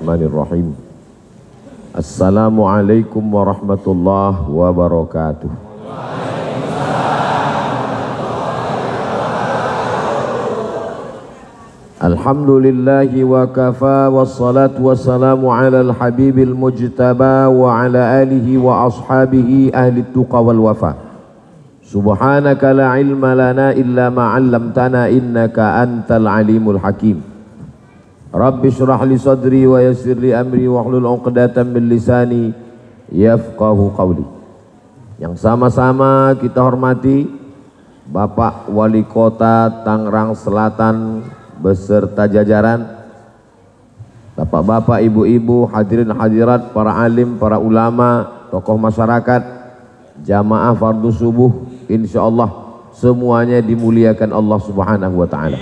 Bismillahirrahmanirrahim. Assalamualaikum warahmatullahi wabarakatuh. Alhamdulillahi wa kafa wassalatu wassalamu ala al-habibil mujtaba wa ala alihi wa ashabihi ahli tuqa wal wafa. Subhanaka la ilma lana illa ma 'allamtana innaka antal alimul hakim. Rabbi shrah li sadri wa yassir li amri wahlul 'uqdatam min lisani yafqahu qawli. Yang sama-sama kita hormati Bapak Wali Kota Tangerang Selatan beserta jajaran, bapak-bapak, ibu-ibu, hadirin hadirat, para alim, para ulama, tokoh masyarakat, jamaah fardu subuh, insyaallah semuanya dimuliakan Allah Subhanahu wa taala.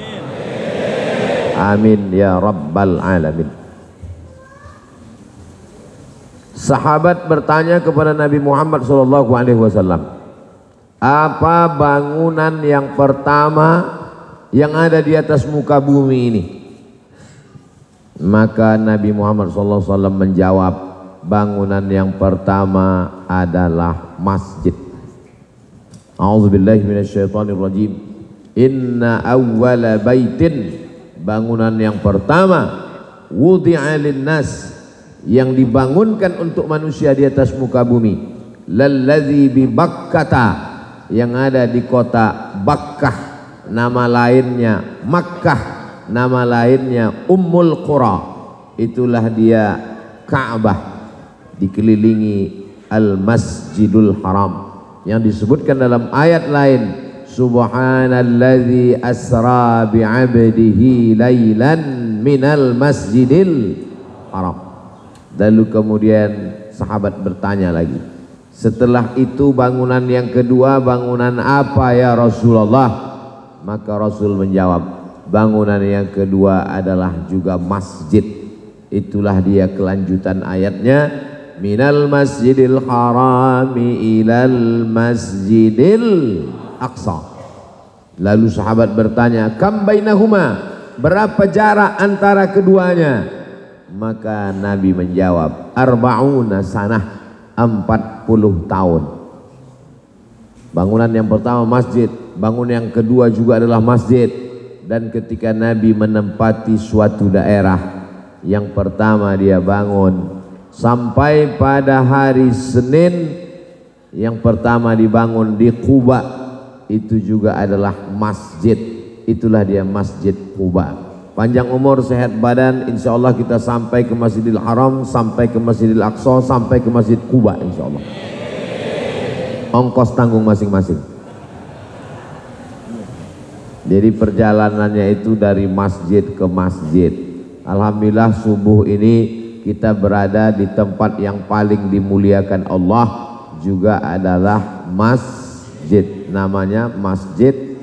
Amin ya rabbal alamin. Sahabat bertanya kepada Nabi Muhammad SAW, apa bangunan yang pertama yang ada di atas muka bumi ini? Maka Nabi Muhammad SAW menjawab, bangunan yang pertama adalah masjid. A'udzubillahi minasyaitonirrajim. Inna awwala baitin, bangunan yang pertama, wudi'a linnas, yang dibangunkan untuk manusia di atas muka bumi, lalladzi bi Bakkata, yang ada di kota Bakkah, nama lainnya Makkah, nama lainnya Ummul Qura, itulah dia Ka'bah, dikelilingi Al-Masjidul Haram, yang disebutkan dalam ayat lain, Subhanalladzi asra bi'abdihi laylan minal masjidil haram. Lalu kemudian sahabat bertanya lagi, setelah itu bangunan yang kedua bangunan apa ya Rasulullah? Maka Rasul menjawab, bangunan yang kedua adalah juga masjid. Itulah dia kelanjutan ayatnya, minal masjidil harami ilal masjidil aqsa. Lalu sahabat bertanya, kam bainahuma, berapa jarak antara keduanya? Maka Nabi menjawab, arba'una sanah, 40 tahun. Bangunan yang pertama masjid, bangunan yang kedua juga adalah masjid. Dan ketika Nabi menempati suatu daerah, yang pertama dia bangun sampai pada hari Senin, yang pertama dibangun di Quba, itu juga adalah masjid. Itulah dia Masjid Quba. Panjang umur, sehat badan, insya Allah kita sampai ke Masjidil Haram, sampai ke Masjidil Aqsa, sampai ke Masjid Quba insya Allah. Ongkos tanggung masing-masing. Jadi perjalanannya itu dari masjid ke masjid. Alhamdulillah subuh ini kita berada di tempat yang paling dimuliakan Allah, juga adalah masjid. Namanya Masjid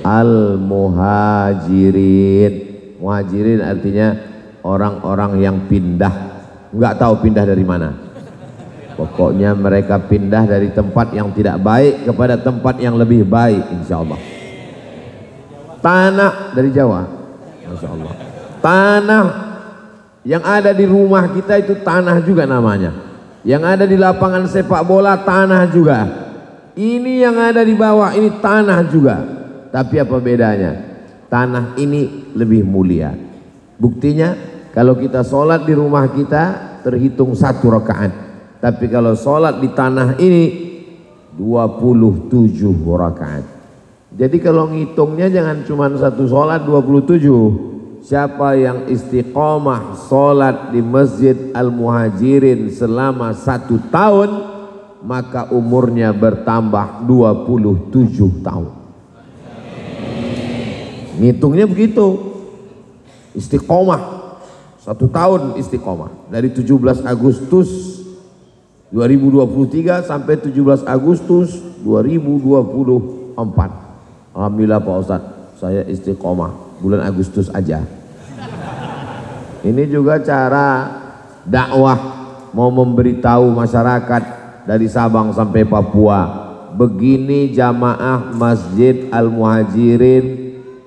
Al-Muhajirin. Muhajirin artinya orang-orang yang pindah, nggak tahu pindah dari mana. Pokoknya mereka pindah dari tempat yang tidak baik kepada tempat yang lebih baik insya Allah. Tanah dari Jawa, masya Allah. Tanah yang ada di rumah kita itu tanah juga namanya. Yang ada di lapangan sepak bola tanah juga. Ini yang ada di bawah ini tanah juga. Tapi apa bedanya? Tanah ini lebih mulia. Buktinya kalau kita sholat di rumah kita terhitung 1 rakaat. Tapi kalau sholat di tanah ini 27 rakaat. Jadi kalau ngitungnya jangan cuma satu sholat 27. Siapa yang istiqomah sholat di Masjid Al-Muhajirin selama 1 tahun, maka umurnya bertambah 27 tahun. Ngitungnya begitu. Istiqomah 1 tahun istiqomah dari 17 Agustus 2023 sampai 17 Agustus 2024. Alhamdulillah Pak Ustadz, saya istiqomah bulan Agustus aja. Ini juga cara dakwah, mau memberitahu masyarakat dari Sabang sampai Papua, begini jamaah Masjid Al-Muhajirin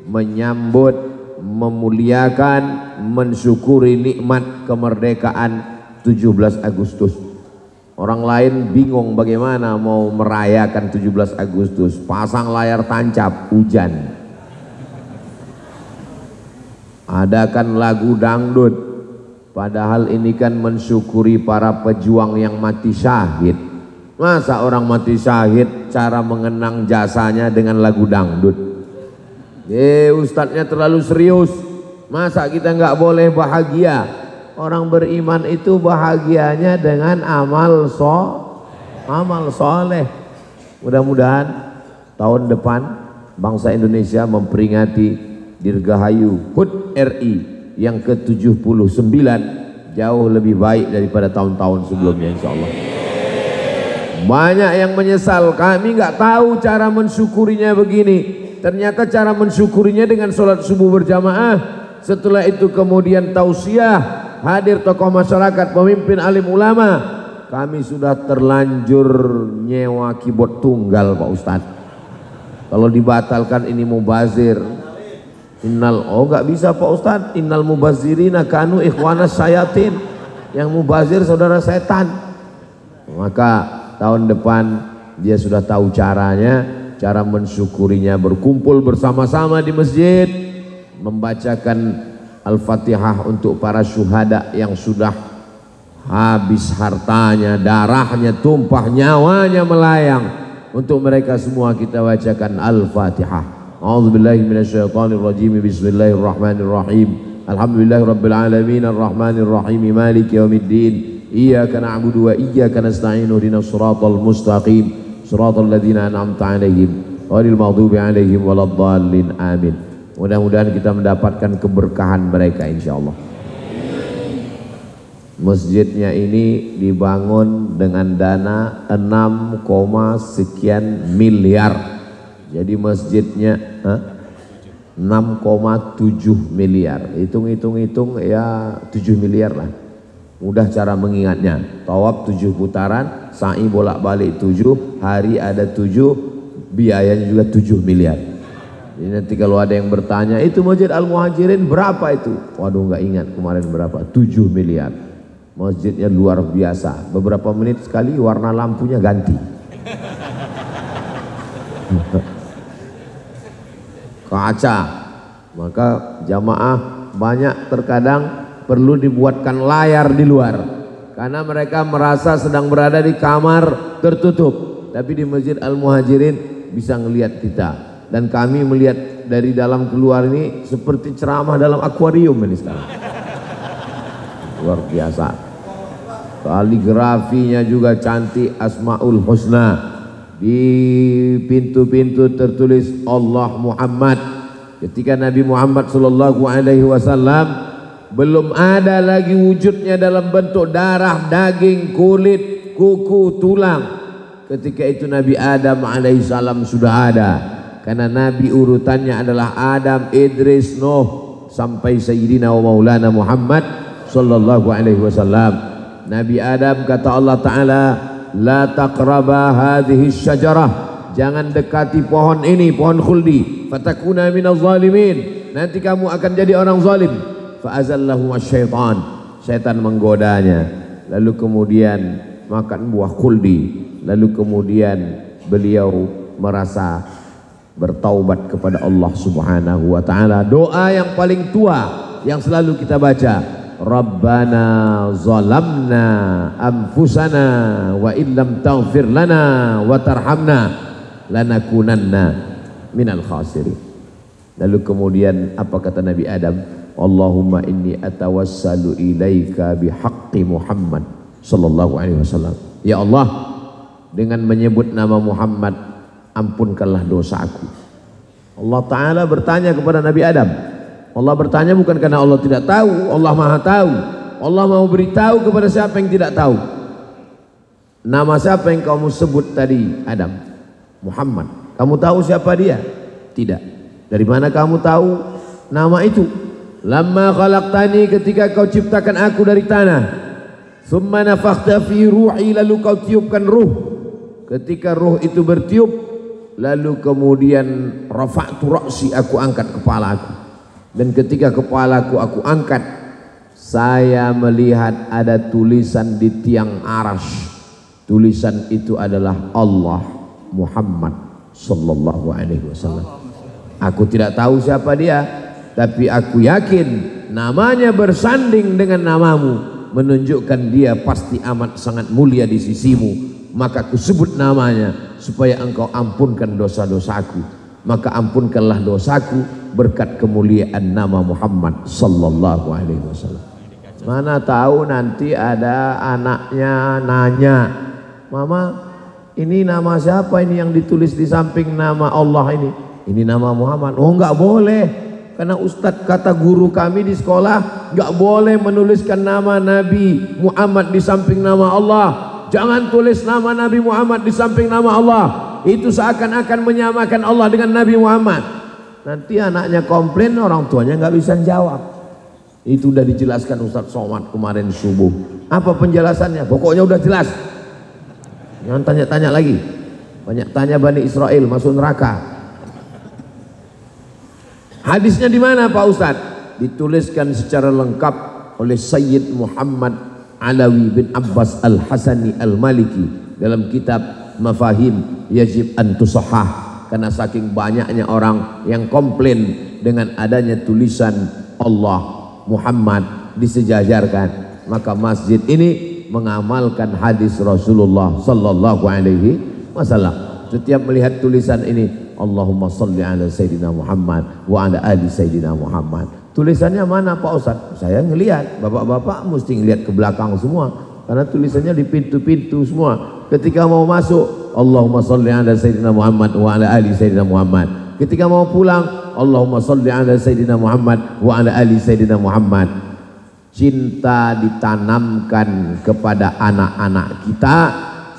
menyambut, memuliakan, mensyukuri nikmat kemerdekaan 17 Agustus. Orang lain bingung bagaimana mau merayakan 17 Agustus, pasang layar tancap, hujan. Adakan lagu dangdut, padahal ini kan mensyukuri para pejuang yang mati syahid. Masa orang mati syahid cara mengenang jasanya dengan lagu dangdut? Ustadznya terlalu serius. Masa kita nggak boleh bahagia? Orang beriman itu bahagianya dengan amal soleh. Mudah-mudahan tahun depan bangsa Indonesia memperingati Dirgahayu HUT RI yang ke-79 jauh lebih baik daripada tahun-tahun sebelumnya, insya Allah. Banyak yang menyesal, kami nggak tahu cara mensyukurinya begini. Ternyata cara mensyukurinya dengan sholat subuh berjamaah. Setelah itu kemudian tausiah, hadir tokoh masyarakat, pemimpin alim ulama. Kami sudah terlanjur nyewa keyboard tunggal Pak Ustadz. Kalau dibatalkan ini mubazir. Nggak bisa Pak Ustadz. Innal mubazirina kanu ikhwanas syayatin. Yang mubazir saudara setan. Maka tahun depan dia sudah tahu caranya, cara mensyukurinya berkumpul bersama-sama di masjid, membacakan Al-Fatihah untuk para syuhada yang sudah habis hartanya, darahnya tumpah, nyawanya melayang. Untuk mereka semua kita bacakan Al-Fatihah. A'udzubillahi minasyaitonirrajim. Bismillahirrahmanirrahim. Alhamdulillahirabbil alamin arrahmanir rahim maliki yaumiddin. Iyyaka na'budu wa iyyaka nasta'in ihdinas siratal mustaqim siratal ladzina an'amta 'alaihim ghairil maghdubi 'alaihim waladdallin. Amin. Mudah-mudahan kita mendapatkan keberkahan mereka insyaallah. Masjidnya ini dibangun dengan dana 6, sekian miliar. Jadi masjidnya 6,7 miliar. Hitung-hitung ya 7 miliar lah. Mudah cara mengingatnya. Tawaf 7 putaran, sa'i bolak-balik 7, hari ada 7, biayanya juga 7 miliar. Jadi nanti kalau ada yang bertanya, itu Masjid Al-Muhajirin berapa itu? Waduh, nggak ingat kemarin berapa, 7 miliar. Masjidnya luar biasa. Beberapa menit sekali warna lampunya ganti. Kaca. Maka jamaah banyak terkadang perlu dibuatkan layar di luar. Karena mereka merasa sedang berada di kamar tertutup. Tapi di Masjid Al-Muhajirin bisa ngelihat kita. Dan kami melihat dari dalam keluar ini seperti ceramah dalam akuarium ini sekarang. Luar biasa. Kaligrafinya juga cantik, Asmaul Husna. Di pintu-pintu tertulis Allah Muhammad. Ketika Nabi Muhammad SAW belum ada lagi wujudnya dalam bentuk darah, daging, kulit, kuku, tulang. Ketika itu Nabi Adam alaihissalam sudah ada. Karena Nabi urutannya adalah Adam, Idris, Nuh sampai Sayyidina wa Maulana Muhammad sallallahu alaihi wasallam. Nabi Adam kata Allah Ta'ala, la taqraba hadhihi syajarah, jangan dekati pohon ini, pohon khuldi, fatakuna minaz zalimin, nanti kamu akan jadi orang zalim. Fa'azallahu asyaitan, syaitan menggodanya, lalu kemudian makan buah khuldi, lalu kemudian beliau merasa bertaubat kepada Allah Subhanahu wa Ta'ala. Doa yang paling tua yang selalu kita baca, Rabbana zalamna anfusana wa illam taghfir lana wa tarhamna lanakunanna minal khasirin. Lalu kemudian apa kata Nabi Adam? Allahumma inni atawassalu ilaika bihaqqi Muhammad sallallahu alaihi wasallam. Ya Allah, dengan menyebut nama Muhammad, ampunkanlah dosaku. Allah Ta'ala bertanya kepada Nabi Adam. Allah bertanya bukan karena Allah tidak tahu, Allah Maha tahu. Allah mau beritahu kepada siapa yang tidak tahu. Nama siapa yang kamu sebut tadi, Adam? Muhammad. Kamu tahu siapa dia? Tidak. Dari mana kamu tahu nama itu? Lamma khalaqtani, ketika kau ciptakan aku dari tanah. Tsumma nafakhta fi ruhi, lalu kau tiupkan ruh. Ketika ruh itu bertiup, lalu kemudian rafa'tu ra'si, aku angkat kepala aku. Dan ketika kepalaku aku angkat, saya melihat ada tulisan di tiang arash. Tulisan itu adalah Allah Muhammad sallallahu alaihi wasallam. Aku tidak tahu siapa dia, tapi aku yakin namanya bersanding dengan namamu, menunjukkan dia pasti amat sangat mulia di sisimu. Maka aku sebut namanya supaya engkau ampunkan dosa-dosaku. Maka ampunkanlah dosaku berkat kemuliaan nama Muhammad sallallahu alaihi wasallam. Mana tahu nanti ada anaknya nanya, "Mama, ini nama siapa ini yang ditulis di samping nama Allah ini?" "Ini nama Muhammad." "Oh, enggak boleh. Karena Ustadz kata guru kami di sekolah, enggak boleh menuliskan nama Nabi Muhammad di samping nama Allah. Jangan tulis nama Nabi Muhammad di samping nama Allah. Itu seakan-akan menyamakan Allah dengan Nabi Muhammad." Nanti anaknya komplain, orang tuanya nggak bisa jawab. Itu udah dijelaskan Ustadz Somad kemarin subuh. Apa penjelasannya? Pokoknya udah jelas. Jangan tanya-tanya lagi. Banyak tanya Bani Israel masuk neraka. Hadisnya di mana Pak Ustadz? Dituliskan secara lengkap oleh Sayyid Muhammad Alawi bin Abbas Al-Hasani Al-Maliki dalam kitab Mafahim Yajib an Tusahhah. Karena saking banyaknya orang yang komplain dengan adanya tulisan Allah Muhammad disejajarkan, maka masjid ini mengamalkan hadis Rasulullah sallallahu alaihi wasallam. Setiap melihat tulisan ini, Allahumma salli ala Sayyidina Muhammad wa ala ali Sayyidina Muhammad. Tulisannya mana Pak Ustaz? Saya ngelihat, bapak-bapak mesti ngelihat ke belakang semua, karena tulisannya di pintu-pintu semua. Ketika mau masuk, Allahumma salli ala Sayyidina Muhammad wa ala ali Sayyidina Muhammad. Ketika mau pulang, Allahumma salli ala Sayyidina Muhammad wa ala ali Sayyidina Muhammad. Cinta ditanamkan kepada anak-anak kita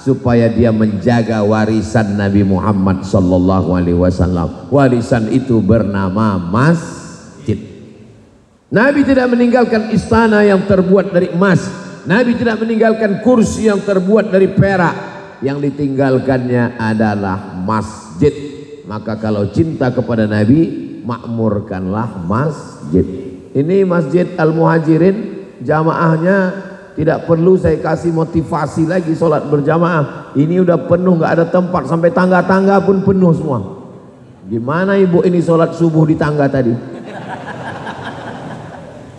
supaya dia menjaga warisan Nabi Muhammad sallallahu alaihi wasallam. Warisan itu bernama masjid. Nabi tidak meninggalkan istana yang terbuat dari emas. Nabi tidak meninggalkan kursi yang terbuat dari perak. Yang ditinggalkannya adalah masjid. Maka kalau cinta kepada Nabi, makmurkanlah masjid. Ini Masjid Al-Muhajirin, jamaahnya tidak perlu saya kasih motivasi lagi sholat berjamaah. Ini udah penuh, nggak ada tempat, sampai tangga-tangga pun penuh semua. Gimana ibu ini sholat subuh di tangga tadi?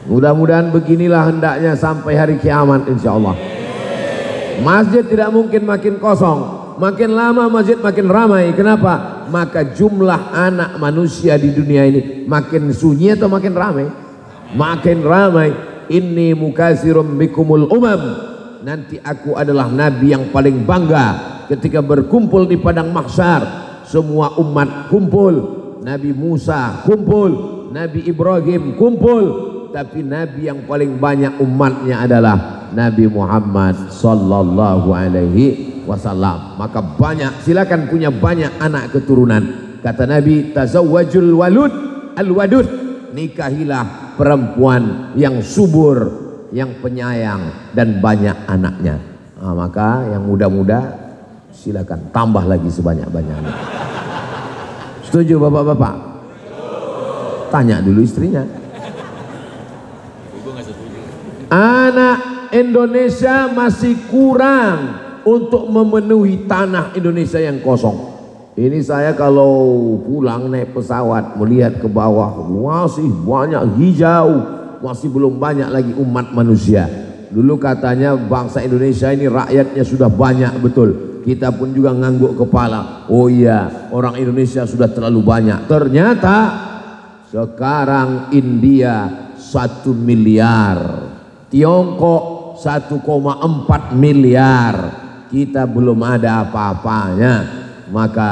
Mudah-mudahan beginilah hendaknya sampai hari kiamat insya Allah. Masjid tidak mungkin makin kosong. Makin lama masjid makin ramai. Kenapa? Maka jumlah anak manusia di dunia ini makin sunyi atau makin ramai? Makin ramai. Inni mukasirum bikumul umam. Nanti aku adalah nabi yang paling bangga ketika berkumpul di padang mahsyar. Semua umat kumpul. Nabi Musa kumpul, Nabi Ibrahim kumpul. Tapi nabi yang paling banyak umatnya adalah Nabi Muhammad sallallahu alaihi wasallam. Maka banyak, silakan punya banyak anak keturunan. Kata Nabi, tazawwajul walud al-wadud. Nikahilah perempuan yang subur, yang penyayang dan banyak anaknya. Nah, maka yang muda-muda silakan tambah lagi sebanyak-banyaknya. Setuju bapak-bapak? Tanya dulu istrinya. Anak Indonesia masih kurang untuk memenuhi tanah Indonesia yang kosong. Ini saya kalau pulang naik pesawat melihat ke bawah, masih banyak hijau, masih belum banyak lagi umat manusia. Dulu katanya bangsa Indonesia ini rakyatnya sudah banyak, betul. Kita pun juga ngangguk kepala. Oh iya, orang Indonesia sudah terlalu banyak. Ternyata sekarang India 1 miliar. Tiongkok 1,4 miliar. Kita belum ada apa-apanya. Maka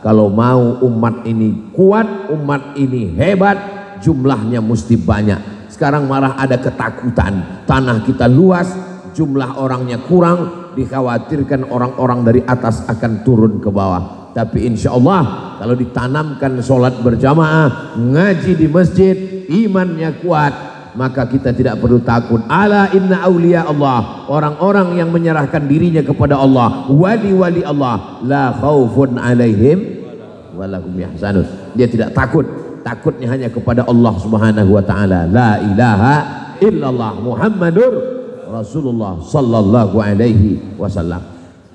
kalau mau umat ini kuat, umat ini hebat, jumlahnya mesti banyak. Sekarang malah ada ketakutan, tanah kita luas, jumlah orangnya kurang, dikhawatirkan orang-orang dari atas akan turun ke bawah. Tapi insya Allah kalau ditanamkan sholat berjamaah, ngaji di masjid, imannya kuat, maka kita tidak perlu takut. Ala inna awliya Allah, orang-orang yang menyerahkan dirinya kepada Allah, wali-wali Allah, la khaufun alaihim walahum yahzanun. Dia tidak takut takutnya hanya kepada Allah Subhanahu wa taala. La ilaha illallah Muhammadur Rasulullah sallallahu alaihi wasallam.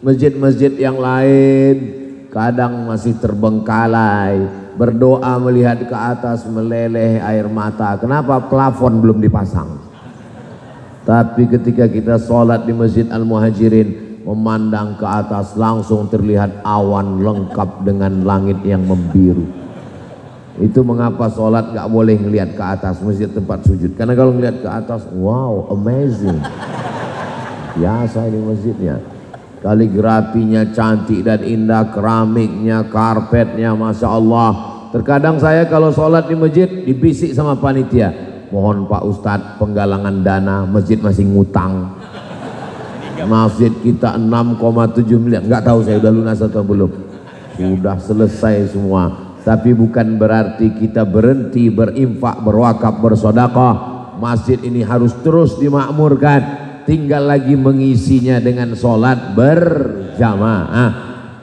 Masjid-masjid yang lain kadang masih terbengkalai, berdoa melihat ke atas meleleh air mata. Kenapa? Plafon belum dipasang. Tapi ketika kita sholat di Masjid Al-Muhajirin, memandang ke atas langsung terlihat awan lengkap dengan langit yang membiru. Itu mengapa sholat gak boleh ngelihat ke atas masjid tempat sujud, karena kalau ngelihat ke atas, wow, amazing, biasa ini masjidnya, kaligrafinya cantik dan indah, keramiknya, karpetnya, masya Allah. Terkadang saya kalau sholat di masjid dibisik sama panitia, mohon Pak Ustadz penggalangan dana, masjid masih ngutang. Masjid kita 6,7 miliar, nggak tahu saya udah lunas atau belum. Sudah selesai semua. Tapi bukan berarti kita berhenti berinfak, berwakaf, bersedekah. Masjid ini harus terus dimakmurkan. Tinggal lagi mengisinya dengan sholat berjamaah.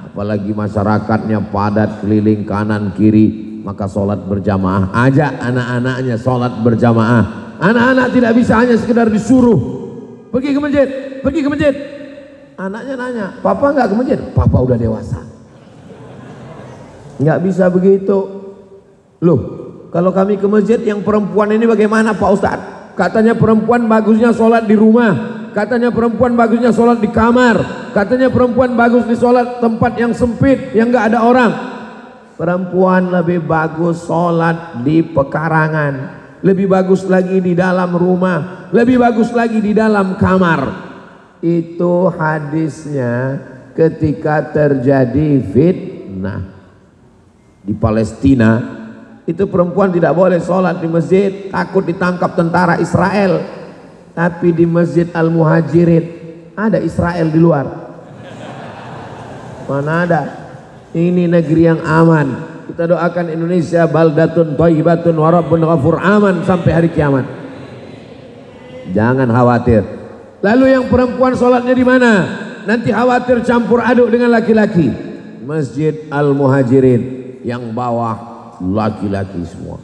Apalagi masyarakatnya padat keliling kanan kiri, maka sholat berjamaah. Ajak anak-anaknya sholat berjamaah. Anak-anak tidak bisa hanya sekedar disuruh pergi ke masjid, pergi ke masjid. Anaknya nanya, papa nggak ke masjid? Papa udah dewasa. Nggak bisa begitu. Loh, kalau kami ke masjid yang perempuan ini bagaimana Pak Ustadz? Katanya perempuan bagusnya sholat di rumah, katanya perempuan bagusnya sholat di kamar, katanya perempuan bagus di sholat tempat yang sempit, yang nggak ada orang. Perempuan lebih bagus sholat di pekarangan, lebih bagus lagi di dalam rumah, lebih bagus lagi di dalam kamar. Itu hadisnya ketika terjadi fitnah di Palestina, itu perempuan tidak boleh sholat di masjid, takut ditangkap tentara Israel. Tapi di Masjid Al-Muhajirin ada Israel di luar. Mana ada? Ini negeri yang aman. Kita doakan Indonesia baldatun thayyibatun wa rabbun ghafur, aman sampai hari kiamat. Jangan khawatir. Lalu yang perempuan sholatnya di mana? Nanti khawatir campur aduk dengan laki-laki. Masjid Al-Muhajirin yang bawah laki-laki semua.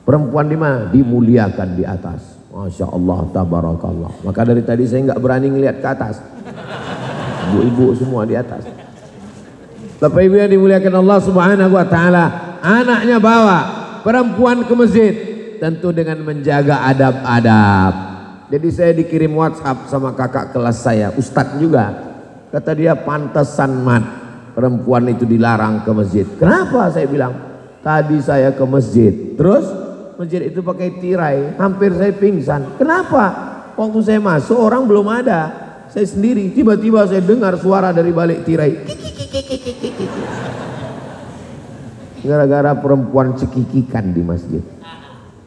Perempuan di mana? Dimuliakan di atas. Masya Allah, tabarakallah. Maka dari tadi saya nggak berani ngelihat ke atas. Ibu-ibu semua di atas. Bapak Ibu yang dimuliakan Allah Subhanahu wa taala, anaknya bawa perempuan ke masjid, tentu dengan menjaga adab-adab. Jadi saya dikirim WhatsApp sama kakak kelas saya, Ustadz juga. Kata dia, pantesan mat perempuan itu dilarang ke masjid. Kenapa? Saya bilang, tadi saya ke masjid, terus masjid itu pakai tirai, hampir saya pingsan. Kenapa? Waktu saya masuk orang belum ada, saya sendiri. Tiba-tiba saya dengar suara dari balik tirai, gara-gara perempuan cekikikan di masjid,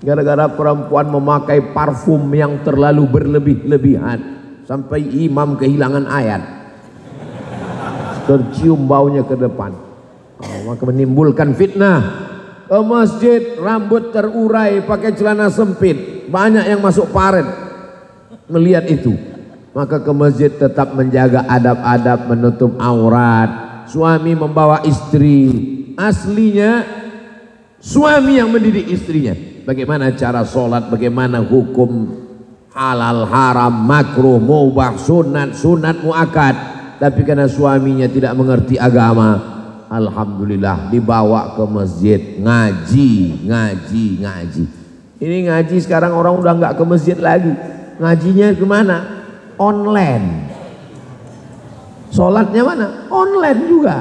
gara-gara perempuan memakai parfum yang terlalu berlebih-lebihan sampai imam kehilangan ayat, tercium baunya ke depan. Maka menimbulkan fitnah. Ke masjid rambut terurai, pakai celana sempit, banyak yang masuk paret melihat itu. Maka ke masjid tetap menjaga adab-adab, menutup aurat. Suami membawa istri, aslinya suami yang mendidik istrinya. Bagaimana cara sholat, bagaimana hukum halal, haram, makruh, mubah, sunat, sunat muakkad. Tapi karena suaminya tidak mengerti agama, alhamdulillah dibawa ke masjid, ngaji. Ini ngaji sekarang orang udah nggak ke masjid lagi. Ngajinya kemana? Online. Sholatnya mana? Online juga.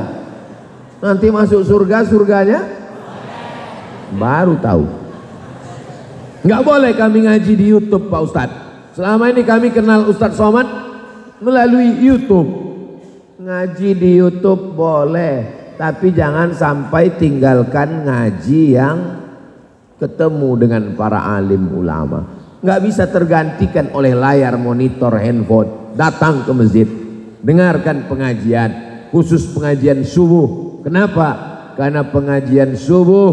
Nanti masuk surga, surganya baru tahu. Nggak boleh kami ngaji di YouTube Pak Ustadz. Selama ini kami kenal Ustadz Somad melalui YouTube. Ngaji di YouTube boleh, tapi jangan sampai tinggalkan ngaji yang ketemu dengan para alim ulama. Nggak bisa tergantikan oleh layar monitor handphone. Datang ke masjid, dengarkan pengajian, khusus pengajian subuh. Kenapa? Karena pengajian subuh,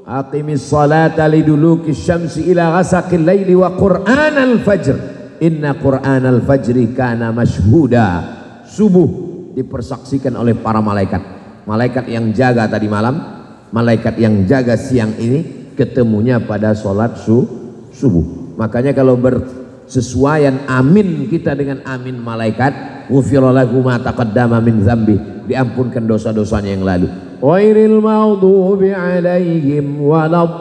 aqimis salata liduluki syamsi ila ghasaqil laili wa qur'anal fajr inna qur'anal fajri kana mashhuda. Subuh dipersaksikan oleh para malaikat. Malaikat yang jaga tadi malam, malaikat yang jaga siang ini, ketemunya pada sholat subuh. Makanya kalau bersesuaian amin kita dengan amin malaikat, ghufira lahu ma taqaddama min dzambi, diampunkan dosa-dosanya yang lalu. Ghairil maghdubi alaihim waladdallin.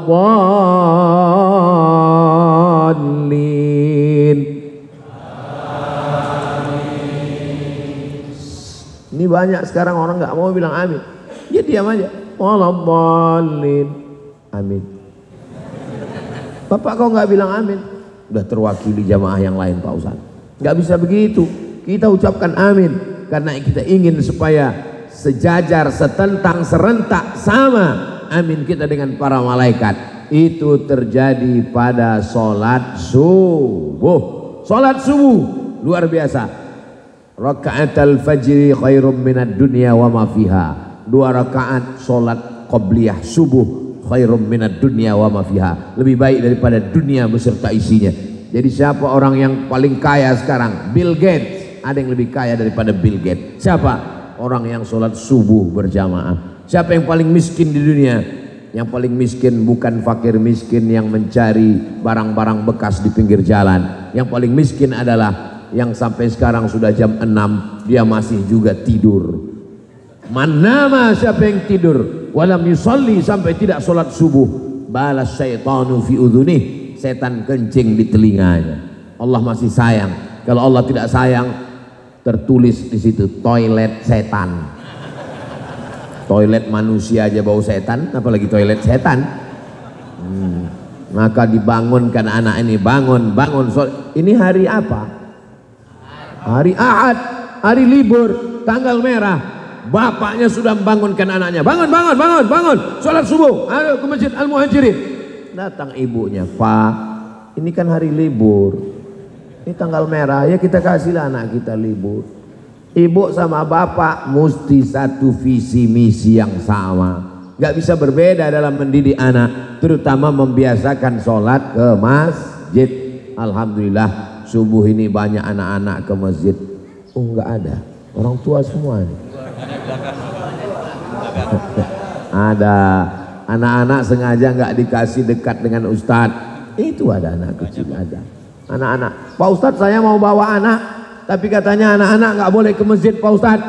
Ini banyak sekarang orang nggak mau bilang amin, dia diam aja. Waladdallin, amin. Bapak kok nggak bilang amin? Udah terwakili jamaah yang lain Pak Ustaz. Nggak bisa begitu. Kita ucapkan amin karena kita ingin supaya sejajar, setentang, serentak sama amin kita dengan para malaikat. Itu terjadi pada sholat subuh. Sholat subuh luar biasa. Raka'atul fajri khairum minad dunya wa ma fiha. 2 rakaat sholat qabliyah subuh khairum minad dunya wa ma fiha, lebih baik daripada dunia beserta isinya. Jadi siapa orang yang paling kaya sekarang? Bill Gates. Ada yang lebih kaya daripada Bill Gates. Siapa? Orang yang sholat subuh berjamaah. Siapa yang paling miskin di dunia? Yang paling miskin bukan fakir miskin yang mencari barang-barang bekas di pinggir jalan. Yang paling miskin adalah yang sampai sekarang sudah jam 6 dia masih juga tidur. Manama, siapa yang tidur walam yusalli, sampai tidak sholat subuh, balas syaitanu fi udhunih, setan kencing di telinganya. Allah masih sayang. Kalau Allah tidak sayang, tertulis di situ toilet setan. Toilet manusia aja bau setan, apalagi toilet setan. Maka dibangunkan anak ini, bangun. Ini hari apa? Hari Ahad, hari libur, tanggal merah. Bapaknya sudah membangunkan anaknya, bangun, sholat subuh, ayo ke masjid Al-Muhajirin. Datang ibunya, Pak, ini kan hari libur, ini tanggal merah, ya kita kasihlah anak kita libur. Ibu sama bapak mesti satu visi misi yang sama, gak bisa berbeda dalam mendidik anak, terutama membiasakan sholat ke masjid. Alhamdulillah subuh ini banyak anak-anak ke masjid. Oh, nggak ada, orang tua semua nih. Ada anak-anak sengaja nggak dikasih dekat dengan ustadz. Itu ada anak kecil, ada anak-anak. Pak Ustadz, saya mau bawa anak, tapi katanya anak-anak nggak boleh ke masjid Pak Ustadz.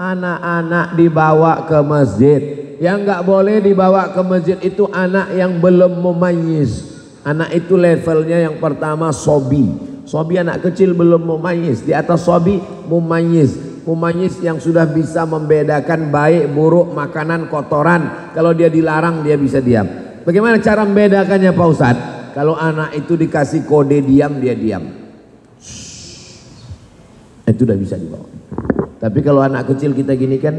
Anak-anak dibawa ke masjid. Yang nggak boleh dibawa ke masjid itu anak yang belum memayyiz. Anak itu levelnya yang pertama sobi. Sobi anak kecil belum mumayyiz. Di atas sobi mumayyiz. Mumayyiz yang sudah bisa membedakan baik buruk, makanan, kotoran. Kalau dia dilarang dia bisa diam. Bagaimana cara membedakannya Pak Ustadz? Kalau anak itu dikasih kode diam, dia diam. Itu udah bisa dibawa. Tapi kalau anak kecil kita ginikan,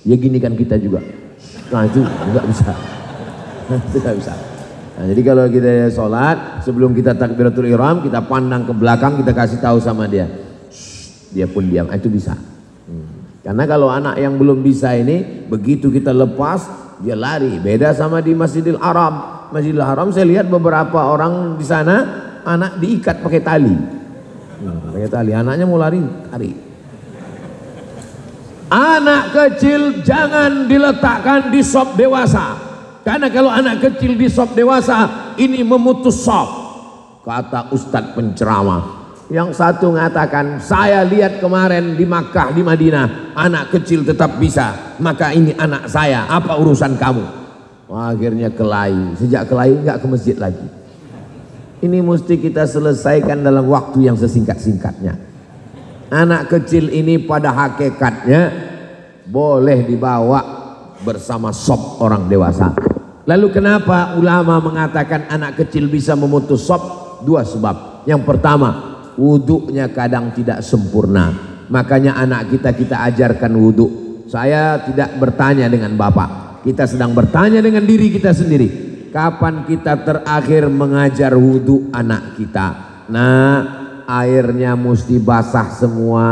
ya ginikan kita juga. Nah itu nggak bisa. Itu nggak bisa. Nah, jadi kalau kita sholat, sebelum kita takbiratul ihram, kita pandang ke belakang, kita kasih tahu sama dia. Dia pun diam, itu bisa. Karena kalau anak yang belum bisa ini, begitu kita lepas, dia lari. Beda sama di Masjidil Haram. Masjidil Haram saya lihat beberapa orang di sana, anak diikat pakai tali. Pakai tali, anaknya mau lari. Anak kecil jangan diletakkan di sop dewasa. Karena kalau anak kecil di sop dewasa, ini memutus sop. Kata Ustadz penceramah. Yang satu mengatakan, saya lihat kemarin di Makkah, di Madinah, anak kecil tetap bisa. Maka ini anak saya, apa urusan kamu? Wah, akhirnya kelahi. Sejak kelahi nggak ke masjid lagi. Ini mesti kita selesaikan dalam waktu yang sesingkat-singkatnya. Anak kecil ini pada hakikatnya boleh dibawa bersama sop orang dewasa. Lalu kenapa ulama mengatakan anak kecil bisa memutus sop? 2 sebab. Yang pertama, wuduknya kadang tidak sempurna. Makanya anak kita ajarkan wuduk. Saya tidak bertanya dengan bapak. Kita sedang bertanya dengan diri kita sendiri. Kapan kita terakhir mengajar wuduk anak kita? Nah, airnya mesti basah semua.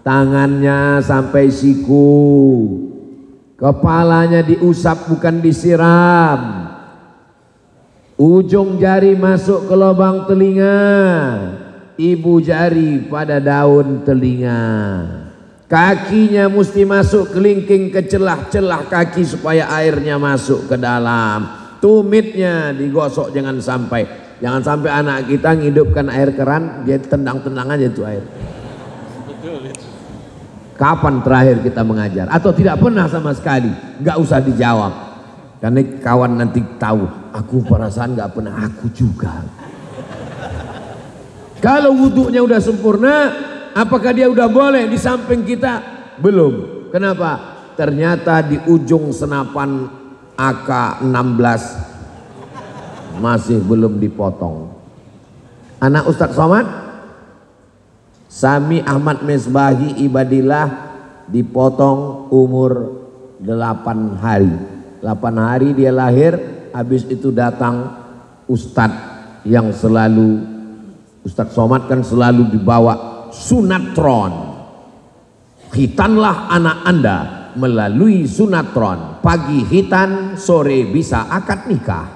Tangannya sampai siku. Kepalanya diusap bukan disiram. Ujung jari masuk ke lubang telinga. Ibu jari pada daun telinga. Kakinya mesti masuk kelingking ke celah-celah kaki supaya airnya masuk ke dalam. tumitnya digosok, jangan sampai anak kita ngidupkan air keran dia tendang-tendang aja itu air. Kapan terakhir kita mengajar? Atau tidak pernah sama sekali? Nggak usah dijawab, karena kawan nanti tahu aku perasaan nggak pernah, aku juga. Kalau wudhunya udah sempurna, apakah dia udah boleh di samping kita? Belum. Kenapa? Ternyata di ujung senapan AK-16 masih belum dipotong. Anak Ustadz Somad Sami Ahmad Misbahi Ibadillah dipotong umur 8 hari. 8 hari dia lahir, habis itu datang Ustadz yang selalu, Ustadz Somad kan selalu dibawa sunatron. Khitanlah anak Anda melalui sunatron. Pagi khitan, sore bisa akad nikah.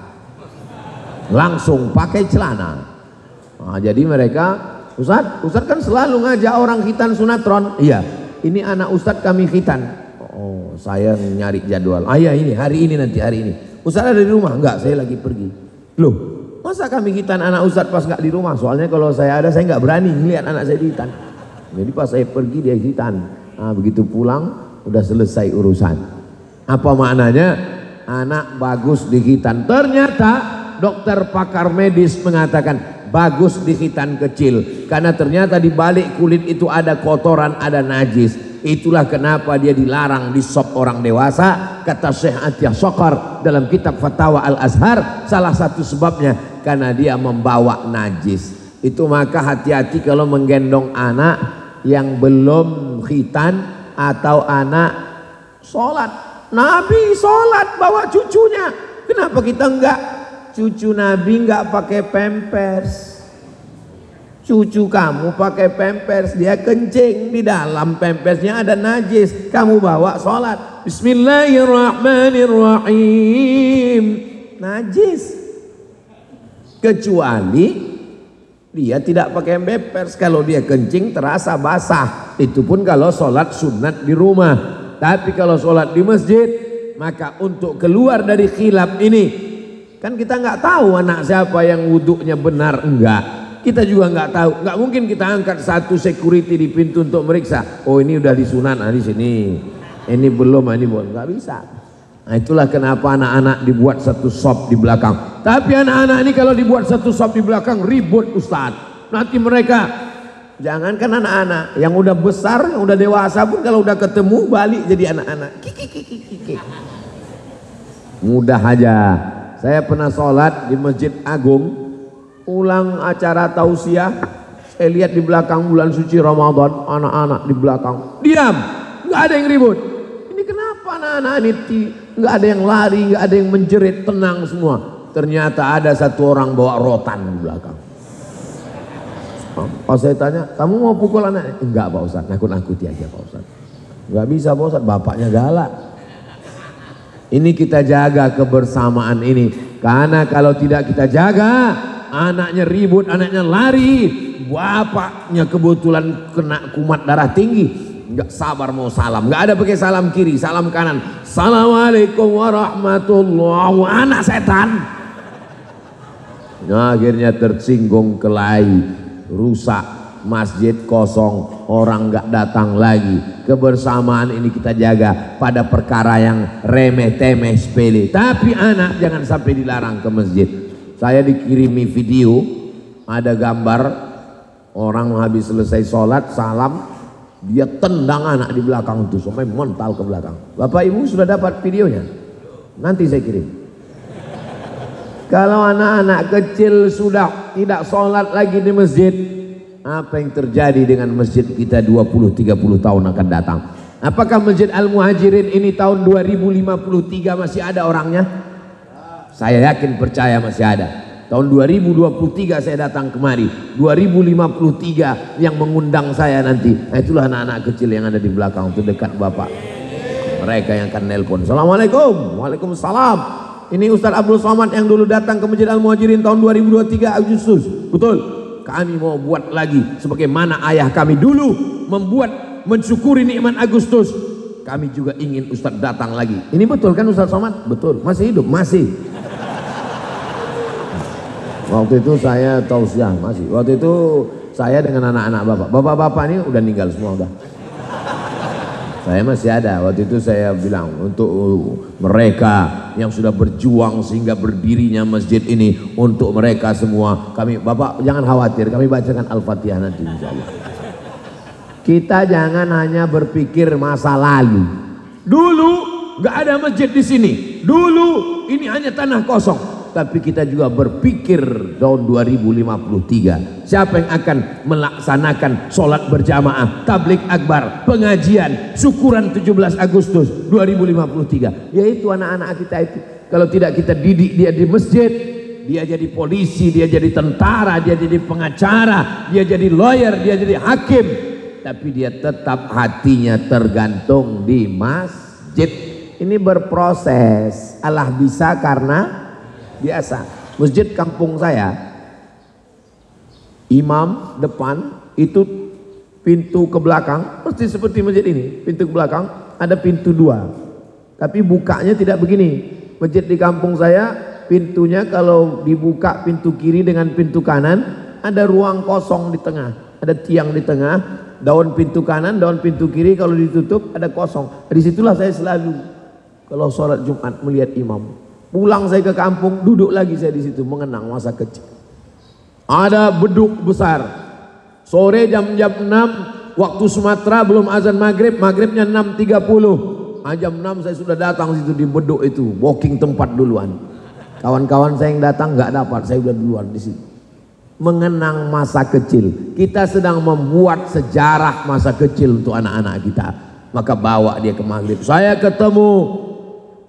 Langsung pakai celana. Nah, jadi mereka, Ustadz kan selalu ngajak orang khitan sunatron. Iya, ini anak Ustadz kami khitan. Oh, saya nyari jadwal. Ah ya, ini hari ini nanti hari ini. Ustadz ada di rumah? Enggak, saya lagi pergi. Loh, masa kami khitan anak Ustadz pas nggak di rumah? Soalnya kalau saya ada, saya nggak berani ngeliat anak saya khitan. Jadi pas saya pergi dia khitan. Nah, begitu pulang udah selesai urusan. Apa maknanya? Anak bagus di khitan. Ternyata dokter pakar medis mengatakan bagus di khitan kecil, karena ternyata di balik kulit itu ada kotoran, ada najis. Itulah kenapa dia dilarang di sop orang dewasa. Kata Syekh Atiyah Sokar dalam kitab Fatawa Al-Azhar, salah satu sebabnya karena dia membawa najis. Itu maka hati-hati kalau menggendong anak yang belum khitan atau anak sholat. Nabi sholat bawa cucunya, kenapa kita enggak? Cucu Nabi enggak pakai pampers. Cucu kamu pakai pampers, dia kencing, di dalam pampersnya ada najis, kamu bawa sholat. Bismillahirrahmanirrahim, najis. Kecuali dia tidak pakai pampers, kalau dia kencing terasa basah. Itu pun kalau sholat sunat di rumah. Tapi kalau sholat di masjid, maka untuk keluar dari khilaf ini, kan kita nggak tahu anak siapa yang wuduknya benar enggak. Kita juga nggak tahu. Nggak mungkin kita angkat satu security di pintu untuk meriksa. Oh ini udah disunat, nah di sini. Ini belum, ini belum. Nggak bisa. Nah itulah kenapa anak-anak dibuat satu sop di belakang. Tapi anak-anak ini kalau dibuat satu sop di belakang ribut Ustadz. Nanti mereka, jangankan anak-anak, yang udah besar, yang udah dewasa pun kalau udah ketemu balik jadi anak-anak. Mudah aja. Saya pernah sholat di Masjid Agung, ulang acara tausiah, saya lihat di belakang bulan suci Ramadan, anak-anak di belakang diam, nggak ada yang ribut. Ini kenapa anak-anak ini nggak ada yang lari, nggak ada yang menjerit, tenang semua. Ternyata ada satu orang bawa rotan di belakang. Pas saya tanya, kamu mau pukul anak? Enggak Pak Ustadz, nakut-nakuti aja Pak Ustadz. Nggak bisa Pak Ustadz, bapaknya galak. Ini kita jaga kebersamaan ini, karena kalau tidak kita jaga, anaknya ribut, anaknya lari, bapaknya kebetulan kena kumat darah tinggi, nggak sabar mau salam, nggak ada pakai salam kiri, salam kanan, assalamualaikum warahmatullahi wabarakatuh, anak setan. Nah, akhirnya tersinggung kelahi, rusak masjid, kosong, orang nggak datang lagi. Kebersamaan ini kita jaga pada perkara yang remeh temeh sepele, tapi anak jangan sampai dilarang ke masjid. Saya dikirimi video, ada gambar orang habis selesai sholat, salam, dia tendang anak di belakang itu sampai mental ke belakang. Bapak Ibu sudah dapat videonya? Nanti saya kirim. Kalau anak-anak kecil sudah tidak sholat lagi di masjid, apa yang terjadi dengan masjid kita 20-30 tahun akan datang? Apakah Masjid Al-Muhajirin ini tahun 2053 masih ada orangnya? Saya yakin percaya masih ada. Tahun 2023 saya datang kemari, 2053 yang mengundang saya nanti. Nah, itulah anak-anak kecil yang ada di belakang itu dekat Bapak. Mereka yang akan nelpon. Assalamualaikum. Waalaikumsalam. Ini Ustadz Abdul Somad yang dulu datang ke Masjid Al-Muhajirin tahun 2023 Agustus. Betul. Kami mau buat lagi sebagaimana ayah kami dulu membuat mensyukuri nikmat Agustus. Kami juga ingin Ustadz datang lagi. Ini betul kan Ustadz Somad? Betul. Masih hidup? Masih. Waktu itu saya tausiah masih. Waktu itu saya dengan anak-anak bapak. Bapak-bapak ini udah meninggal semua udah. Saya masih ada. Waktu itu saya bilang untuk mereka yang sudah berjuang sehingga berdirinya masjid ini, untuk mereka semua kami, Bapak jangan khawatir, kami bacakan Al-Fatihah nanti insyaallah. Kita jangan hanya berpikir masa lalu. Dulu nggak ada masjid di sini. Dulu ini hanya tanah kosong. Tapi kita juga berpikir tahun 2053 siapa yang akan melaksanakan sholat berjamaah, tablik akbar, pengajian, syukuran 17 Agustus 2053, yaitu anak-anak kita itu. Kalau tidak kita didik dia di masjid, dia jadi polisi, dia jadi tentara, dia jadi pengacara, dia jadi lawyer, dia jadi hakim, tapi dia tetap hatinya tergantung di masjid. Ini berproses. Allah bisa karena biasa. Masjid kampung saya, imam depan itu pintu ke belakang pasti seperti masjid ini. Pintu ke belakang ada pintu dua, tapi bukanya tidak begini. Masjid di kampung saya pintunya kalau dibuka pintu kiri dengan pintu kanan ada ruang kosong di tengah, ada tiang di tengah, daun pintu kanan, daun pintu kiri, kalau ditutup ada kosong. Disitulah saya selalu kalau sholat Jumat melihat imam. Pulang saya ke kampung, duduk lagi saya di situ mengenang masa kecil. Ada beduk besar. Sore jam-jam 6 waktu Sumatera belum azan maghrib, maghribnya 6.30. Jam 6 saya sudah datang situ di beduk itu, booking tempat duluan. Kawan-kawan saya yang datang nggak dapat, saya sudah duluan di situ. Mengenang masa kecil. Kita sedang membuat sejarah masa kecil untuk anak-anak kita. Maka bawa dia ke maghrib. Saya ketemu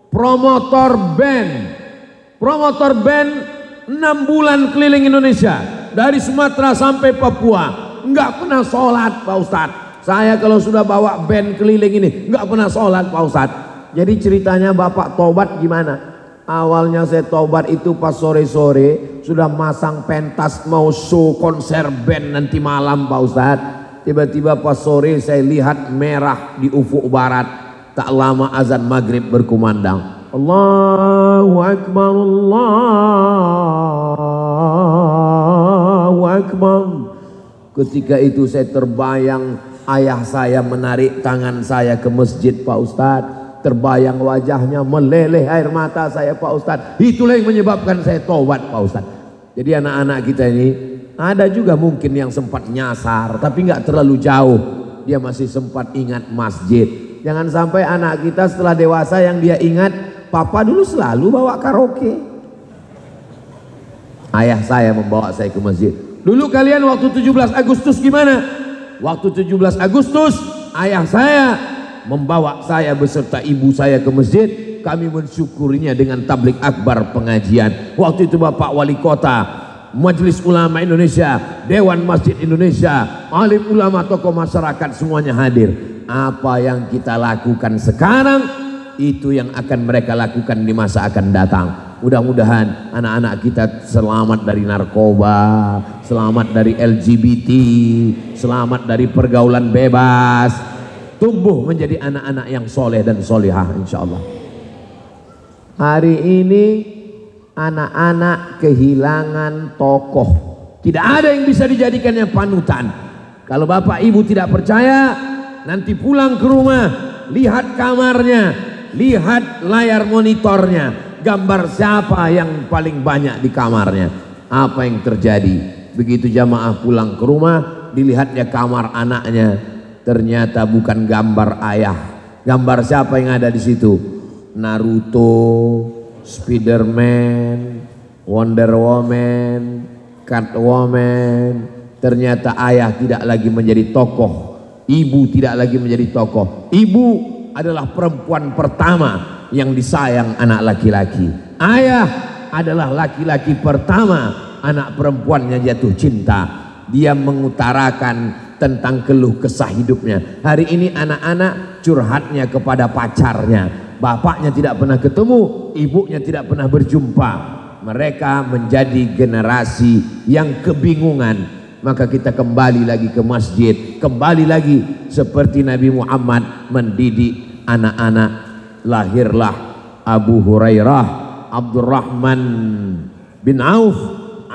promotor band 6 bulan keliling Indonesia dari Sumatera sampai Papua, nggak pernah sholat Pak Ustadz. Saya kalau sudah bawa band keliling ini nggak pernah sholat Pak Ustadz. Jadi ceritanya Bapak tobat gimana? Awalnya saya tobat itu pas sore-sore sudah masang pentas mau show konser band nanti malam Pak Ustadz. Tiba-tiba pas sore saya lihat merah di ufuk barat. Tak lama azan maghrib berkumandang. Allahu Akbar, Allahu Akbar. Ketika itu saya terbayang ayah saya menarik tangan saya ke masjid Pak Ustadz. Terbayang wajahnya, meleleh air mata saya Pak Ustadz. Itulah yang menyebabkan saya tobat Pak Ustadz. Jadi anak-anak kita ini ada juga mungkin yang sempat nyasar tapi nggak terlalu jauh. Dia masih sempat ingat masjid. Jangan sampai anak kita setelah dewasa yang dia ingat, papa dulu selalu bawa karaoke. Ayah saya membawa saya ke masjid. Dulu kalian waktu 17 Agustus gimana? Waktu 17 Agustus ayah saya membawa saya beserta ibu saya ke masjid. Kami mensyukurinya dengan tablik akbar pengajian. Waktu itu Bapak Wali Kota, Majelis Ulama Indonesia, Dewan Masjid Indonesia, alim ulama, tokoh masyarakat semuanya hadir. Apa yang kita lakukan sekarang itu yang akan mereka lakukan di masa akan datang. Mudah-mudahan anak-anak kita selamat dari narkoba, selamat dari LGBT, selamat dari pergaulan bebas, tumbuh menjadi anak-anak yang soleh dan solihah insyaallah. Hari ini anak-anak kehilangan tokoh. Tidak ada yang bisa dijadikannya panutan. Kalau bapak ibu tidak percaya, nanti pulang ke rumah, lihat kamarnya, lihat layar monitornya, gambar siapa yang paling banyak di kamarnya. Apa yang terjadi? Begitu jamaah pulang ke rumah, dilihatnya kamar anaknya, ternyata bukan gambar ayah. Gambar siapa yang ada di situ? Naruto, Spiderman, Wonder Woman, Catwoman. Ternyata ayah tidak lagi menjadi tokoh. Ibu tidak lagi menjadi tokoh. Ibu adalah perempuan pertama yang disayang anak laki-laki. Ayah adalah laki-laki pertama anak perempuannya jatuh cinta. Dia mengutarakan tentang keluh kesah hidupnya. Hari ini anak-anak curhatnya kepada pacarnya. Bapaknya tidak pernah ketemu, ibunya tidak pernah berjumpa. Mereka menjadi generasi yang kebingungan. Maka kita kembali lagi ke masjid, kembali lagi seperti Nabi Muhammad mendidik anak-anak. Lahirlah Abu Hurairah, Abdurrahman bin Auf,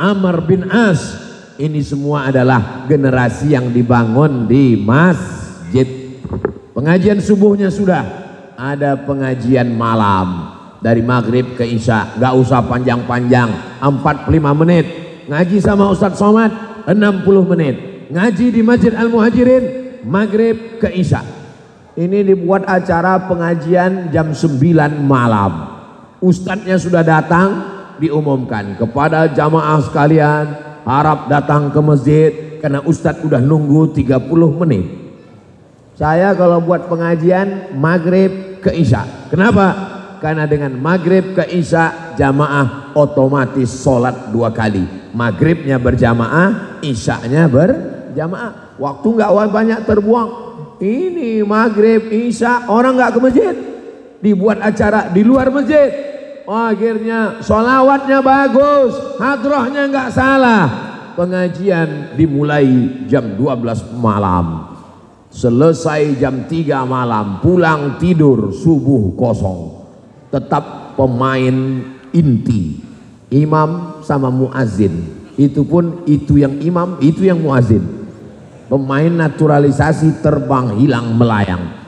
Amr bin As. Ini semua adalah generasi yang dibangun di masjid. Pengajian subuhnya sudah, ada pengajian malam dari maghrib ke isya, gak usah panjang-panjang, 45 menit. Ngaji sama Ustadz Somad 60 menit. Ngaji di Masjid Al-Muhajirin maghrib ke isya. Ini dibuat acara pengajian jam 9 malam. Ustadznya sudah datang, diumumkan kepada jamaah sekalian, harap datang ke masjid karena Ustadz udah nunggu 30 menit. Saya kalau buat pengajian maghrib ke isya. Kenapa? Karena dengan maghrib ke isya jamaah otomatis sholat 2 kali. Maghribnya berjamaah, isyanya berjamaah. Waktu nggak banyak terbuang. Ini maghrib, isya, orang nggak ke masjid. Dibuat acara di luar masjid. Akhirnya sholawatnya bagus, hadrohnya nggak salah. Pengajian dimulai jam 12 malam. Selesai jam 3 malam, pulang tidur, subuh kosong. Tetap pemain inti, imam sama muazin. Itu pun itu yang imam, itu yang muazin. Pemain naturalisasi terbang hilang melayang.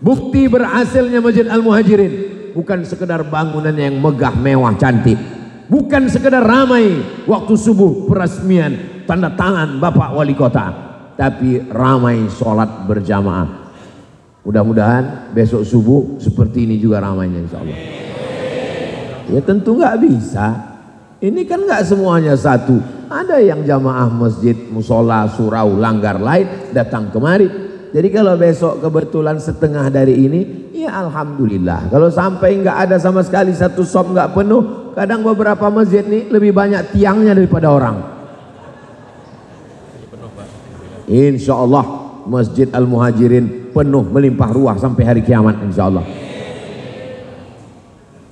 Bukti berhasilnya Masjid Al-Muhajirin bukan sekedar bangunan yang megah mewah cantik, bukan sekedar ramai waktu subuh peresmian tanda tangan Bapak Wali Kota, tapi ramai sholat berjamaah. Mudah-mudahan besok subuh seperti ini juga ramainya insya Allah. Ya tentu nggak bisa. Ini kan nggak semuanya satu. Ada yang jamaah masjid, musola, surau, langgar lain datang kemari. Jadi kalau besok kebetulan setengah dari ini, ya alhamdulillah. Kalau sampai nggak ada sama sekali satu sop nggak penuh, kadang beberapa masjid nih lebih banyak tiangnya daripada orang. Insya Allah Masjid Al-Muhajirin penuh melimpah ruah sampai hari kiamat insya Allah.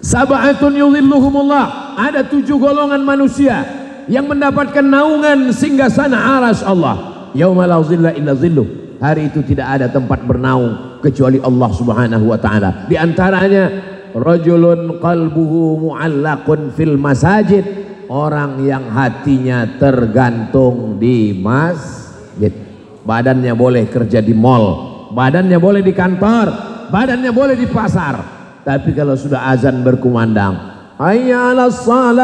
Sab'atun yudhilluhumullah, ada 7 golongan manusia yang mendapatkan naungan singgasana arsy Allah. Yauma la zilla illa zilluh. Hari itu tidak ada tempat bernaung kecuali Allah Subhanahu wa taala. Di antaranya rajulun qalbuhu mu'allaqun fil masajid, orang yang hatinya tergantung di masjid. Badannya boleh kerja di mall, badannya boleh di kantor, badannya boleh di pasar, tapi kalau sudah azan berkumandang, hayya 'alas shalah,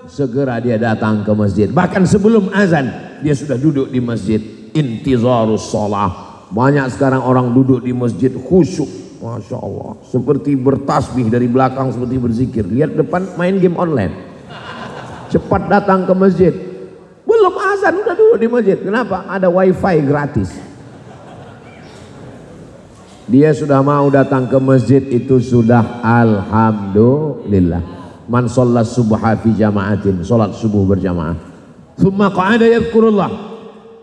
segera dia datang ke masjid. Bahkan sebelum azan dia sudah duduk di masjid, intizarus shalah. Banyak sekarang orang duduk di masjid khusyuk, masya Allah, seperti bertasbih dari belakang, seperti berzikir. Lihat depan main game online. Cepat datang ke masjid. Belum azan udah duduk di masjid. Kenapa? Ada wifi gratis. Dia sudah mau datang ke masjid, itu sudah alhamdulillah. Man sholat subha fi jama'atin, sholat subuh berjamaah. Tsumma qa'ada yadhkurullah,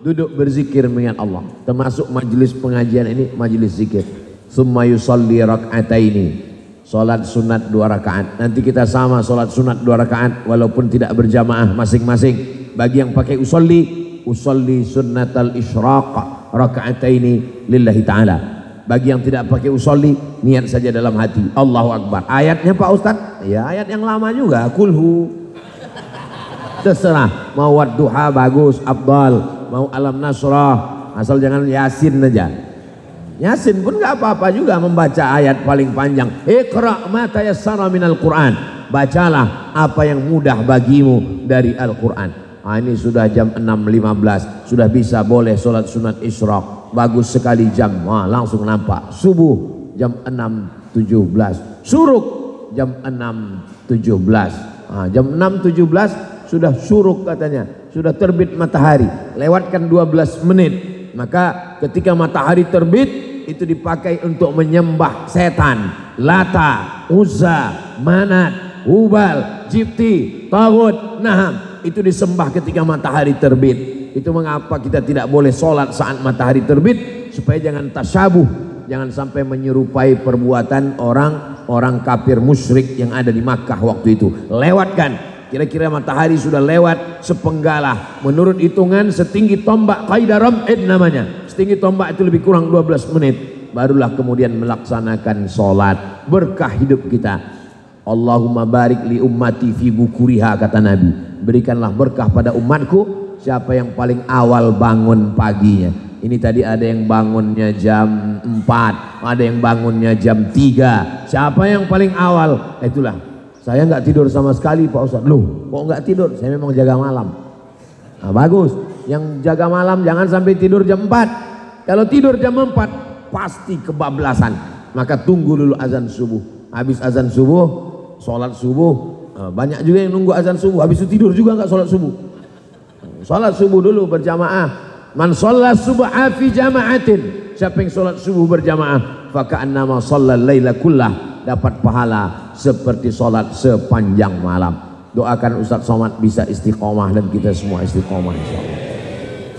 duduk berzikir mengingat Allah. Termasuk majelis pengajian ini majelis zikir. Tsumma yusalli rak'ataini, sholat sunat 2 rakaat. Nanti kita sama sholat sunat 2 rakaat walaupun tidak berjamaah masing-masing. Bagi yang pakai usolli sunnatal isyraq raka'ataini lillahi ta'ala. Bagi yang tidak pakai usolli, niat saja dalam hati, Allahu Akbar. Ayatnya Pak Ustadz, ya ayat yang lama juga, kulhu. Terserah, mau wadduha bagus, afdal, mau alam nasrah, asal jangan yasin aja. Yasin pun nggak apa-apa juga, membaca ayat paling panjang. Iqra' ma tayassara minal Qur'an, bacalah apa yang mudah bagimu dari Al-Quran. Ini sudah jam 6.15, sudah bisa boleh sholat sunat isyraq. Bagus sekali jam, langsung nampak. Subuh jam 6.17, suruk jam 6.17. Jam 6.17 sudah suruk katanya, sudah terbit matahari. Lewatkan 12 menit, maka ketika matahari terbit itu dipakai untuk menyembah setan, Lata, Uzza, Manat, Hubal, Jibti, Taghut, Naham. Itu disembah ketika matahari terbit. Itu mengapa kita tidak boleh sholat saat matahari terbit, supaya jangan tasyabuh, jangan sampai menyerupai perbuatan orang kafir musyrik yang ada di Makkah waktu itu. Lewatkan, kira-kira matahari sudah lewat sepenggalah, menurut hitungan setinggi tombak, qaidah ram'id namanya, setinggi tombak itu lebih kurang 12 menit, barulah kemudian melaksanakan sholat. Berkah hidup kita. Allahumma barik li ummati fi bukuriha, kata Nabi. Berikanlah berkah pada umatku siapa yang paling awal bangun paginya. Ini tadi ada yang bangunnya jam 4, ada yang bangunnya jam 3. Siapa yang paling awal? Itulah. Saya nggak tidur sama sekali Pak Ustadz. Loh, kok nggak tidur? Saya memang jaga malam. Nah, bagus. Yang jaga malam jangan sampai tidur jam 4. Kalau tidur jam 4 pasti kebablasan. Maka tunggu dulu azan subuh. Habis azan subuh, sholat subuh. Banyak juga yang nunggu azan subuh, habis itu tidur juga nggak sholat subuh. Sholat subuh dulu berjamaah. Man sholat subuh fi jama'atin, siapa yang sholat subuh berjamaah, faka'annama sholat laila kullah, dapat pahala seperti sholat sepanjang malam. Doakan Ustadz Somad bisa istiqomah dan kita semua istiqomah insyaallah.